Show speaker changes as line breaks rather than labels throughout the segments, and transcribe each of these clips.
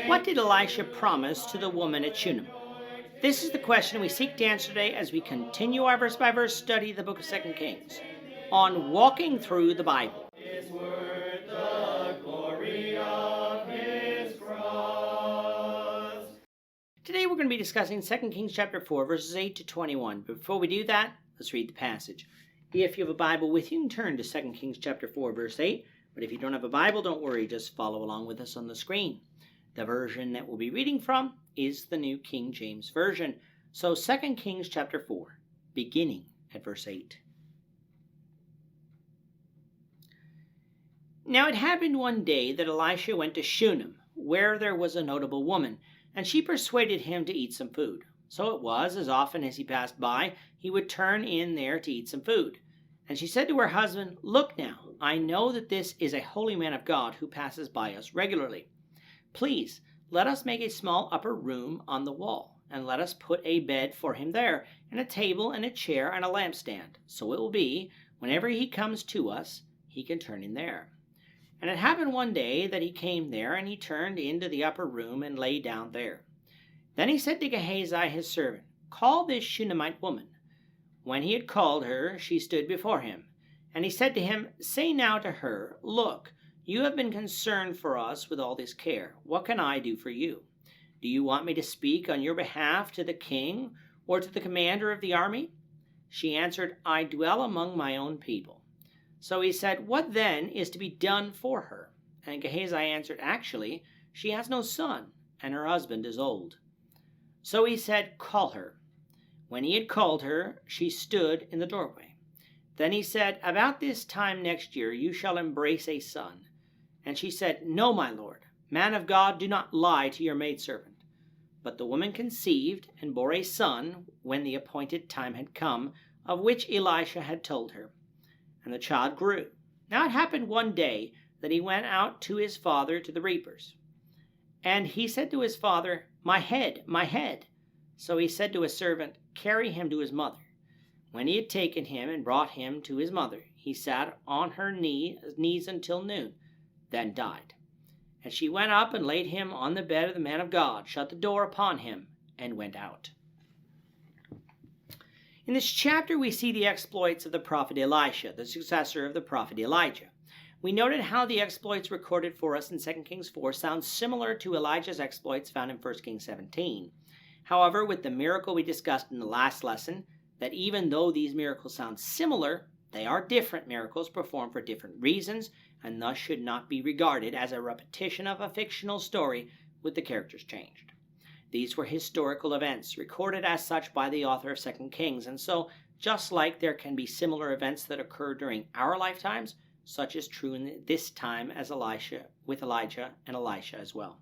What did Elisha promise to the woman at Shunem? This is the question we seek to answer today as we continue our verse-by-verse study of the book of 2 Kings on walking through the Bible.
Is worth the glory of his cross.
Today we're going to be discussing 2 Kings chapter 4, verses 8 to 21. But before we do that, let's read the passage. If you have a Bible with you, you can turn to 2 Kings chapter 4, verse 8. But if you don't have a Bible, don't worry, just follow along with us on the screen. The version that we'll be reading from is the New King James Version. So 2 Kings chapter 4, beginning at verse 8. Now it happened one day that Elisha went to Shunem, where there was a notable woman, and she persuaded him to eat some food. So it was, as often as he passed by, he would turn in there to eat some food. And she said to her husband, "Look now, I know that this is a holy man of God who passes by us regularly. Please, let us make a small upper room on the wall, and let us put a bed for him there, and a table and a chair and a lampstand. So it will be, whenever he comes to us, he can turn in there." And it happened one day that he came there, and he turned into the upper room and lay down there. Then he said to Gehazi his servant, "Call this Shunammite woman." When he had called her, she stood before him. And he said to him, "Say now to her, Look, you have been concerned for us with all this care. What can I do for you? Do you want me to speak on your behalf to the king or to the commander of the army?" She answered, "I dwell among my own people." So he said, "What then is to be done for her?" And Gehazi answered, "Actually, she has no son, and her husband is old." So he said, "Call her." When he had called her, she stood in the doorway. Then he said, "About this time next year you shall embrace a son." And she said, "No, my lord, man of God, do not lie to your maidservant." But the woman conceived and bore a son when the appointed time had come, of which Elisha had told her. And the child grew. Now it happened one day that he went out to his father to the reapers. And he said to his father, my head, my head." So he said to his servant, "Carry him to his mother." When he had taken him and brought him to his mother, he sat on her knees until noon, then died. And she went up and laid him on the bed of the man of God, shut the door upon him, and went out. In this chapter, we see the exploits of the prophet Elisha, the successor of the prophet Elijah. We noted how the exploits recorded for us in 2 Kings 4 sound similar to Elijah's exploits found in 1 Kings 17. However, with the miracle we discussed in the last lesson, that even though these miracles sound similar, they are different miracles performed for different reasons, and thus should not be regarded as a repetition of a fictional story with the characters changed. These were historical events, recorded as such by the author of 2 Kings, and so, just like there can be similar events that occur during our lifetimes, such is true in this time as with Elijah and Elisha as well.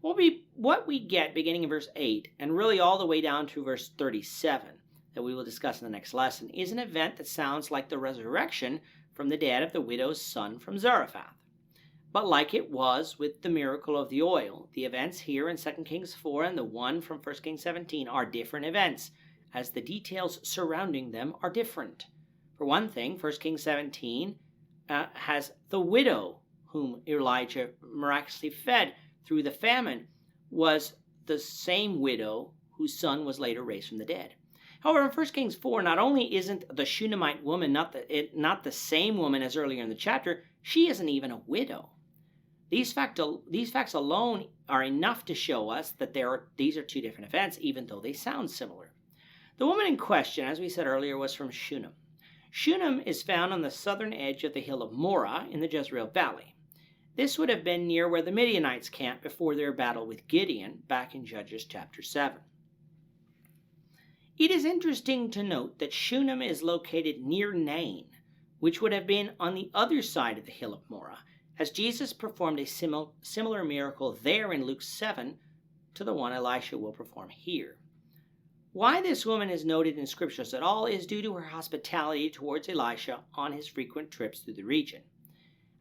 What we get beginning in verse 8, and really all the way down to verse 37, that we will discuss in the next lesson, is an event that sounds like the resurrection from the dead of the widow's son from Zarephath. But like it was with the miracle of the oil, the events here in 2 Kings 4 and the one from 1 Kings 17 are different events, as the details surrounding them are different. For one thing, 1 Kings 17 has the widow whom Elijah miraculously fed through the famine was the same widow whose son was later raised from the dead. However, in 1 Kings 4, not only isn't the Shunammite woman not the same woman as earlier in the chapter, she isn't even a widow. These facts alone are enough to show us that these are two different events, even though they sound similar. The woman in question, as we said earlier, was from Shunem. Shunem is found on the southern edge of the hill of Morah in the Jezreel Valley. This would have been near where the Midianites camped before their battle with Gideon back in Judges chapter 7. It is interesting to note that Shunem is located near Nain, which would have been on the other side of the hill of Morah, as Jesus performed a similar miracle there in Luke 7 to the one Elisha will perform here. Why this woman is noted in scriptures at all is due to her hospitality towards Elisha on his frequent trips through the region.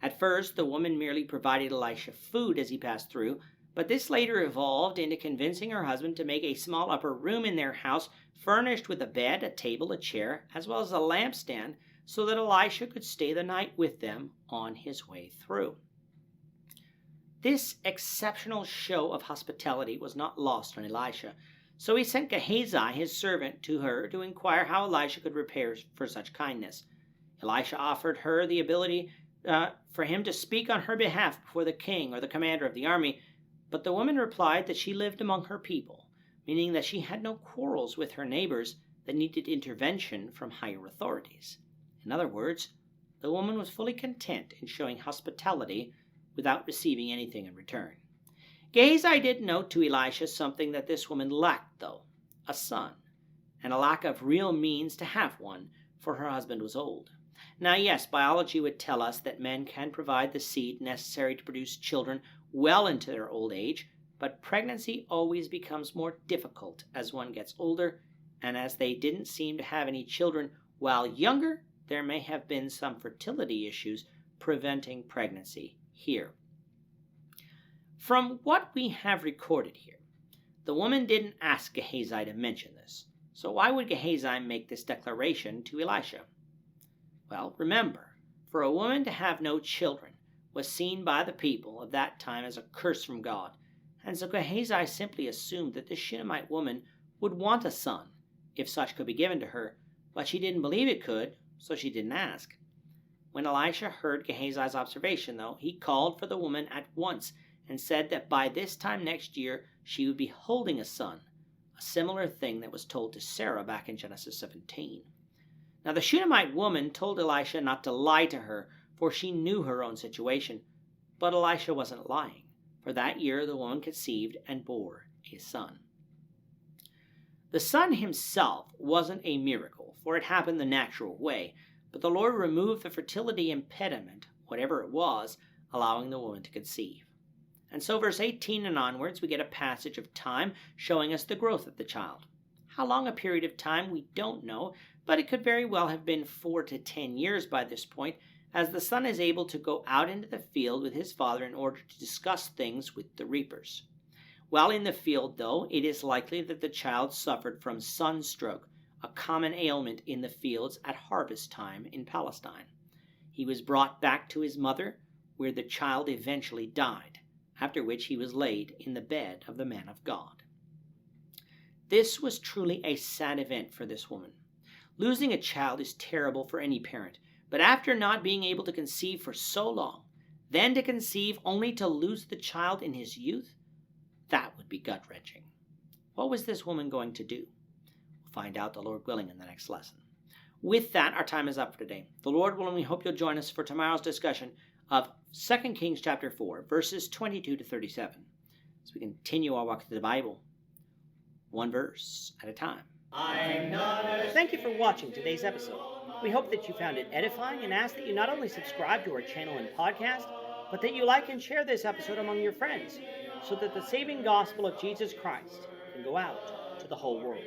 At first, the woman merely provided Elisha food as he passed through, but this later evolved into convincing her husband to make a small upper room in their house furnished with a bed, a table, a chair, as well as a lampstand, so that Elisha could stay the night with them on his way through. This exceptional show of hospitality was not lost on Elisha, so he sent Gehazi, his servant, to her to inquire how Elisha could repay for such kindness. Elisha offered her the ability for him to speak on her behalf before the king or the commander of the army, but the woman replied that she lived among her people, meaning that she had no quarrels with her neighbors that needed intervention from higher authorities. In other words, the woman was fully content in showing hospitality without receiving anything in return. Gehazi did note to Elisha something that this woman lacked, though, a son, and a lack of real means to have one, for her husband was old. Now, yes, biology would tell us that men can provide the seed necessary to produce children well into their old age, but pregnancy always becomes more difficult as one gets older, and as they didn't seem to have any children while younger, there may have been some fertility issues preventing pregnancy here. From what we have recorded here, the woman didn't ask Gehazi to mention this, so why would Gehazi make this declaration to Elisha? Well, remember, for a woman to have no children was seen by the people of that time as a curse from God, and so Gehazi simply assumed that this Shunammite woman would want a son, if such could be given to her, but she didn't believe it could, so she didn't ask. When Elisha heard Gehazi's observation, though, he called for the woman at once and said that by this time next year she would be holding a son, a similar thing that was told to Sarah back in Genesis 17. Now the Shunammite woman told Elisha not to lie to her, for she knew her own situation, but Elisha wasn't lying, for that year the woman conceived and bore a son. The son himself wasn't a miracle, for it happened the natural way, but the Lord removed the fertility impediment, whatever it was, allowing the woman to conceive. And so verse 18 and onwards, we get a passage of time showing us the growth of the child. How long a period of time, we don't know, but it could very well have been 4 to 10 years by this point, as the son is able to go out into the field with his father in order to discuss things with the reapers. While in the field, though, it is likely that the child suffered from sunstroke, a common ailment in the fields at harvest time in Palestine. He was brought back to his mother, where the child eventually died, after which he was laid in the bed of the man of God. This was truly a sad event for this woman. Losing a child is terrible for any parent, but after not being able to conceive for so long, then to conceive only to lose the child in his youth, that would be gut-wrenching. What was this woman going to do? We'll find out, the Lord willing, in the next lesson. With that, our time is up for today. The Lord willing, we hope you'll join us for tomorrow's discussion of 2 Kings chapter 4, verses 22 to 37, as we continue our walk through the Bible, one verse at a time. Thank you for watching today's episode. We hope that you found it edifying and ask that you not only subscribe to our channel and podcast, but that you like and share this episode among your friends, so that the saving gospel of Jesus Christ can go out to the whole world.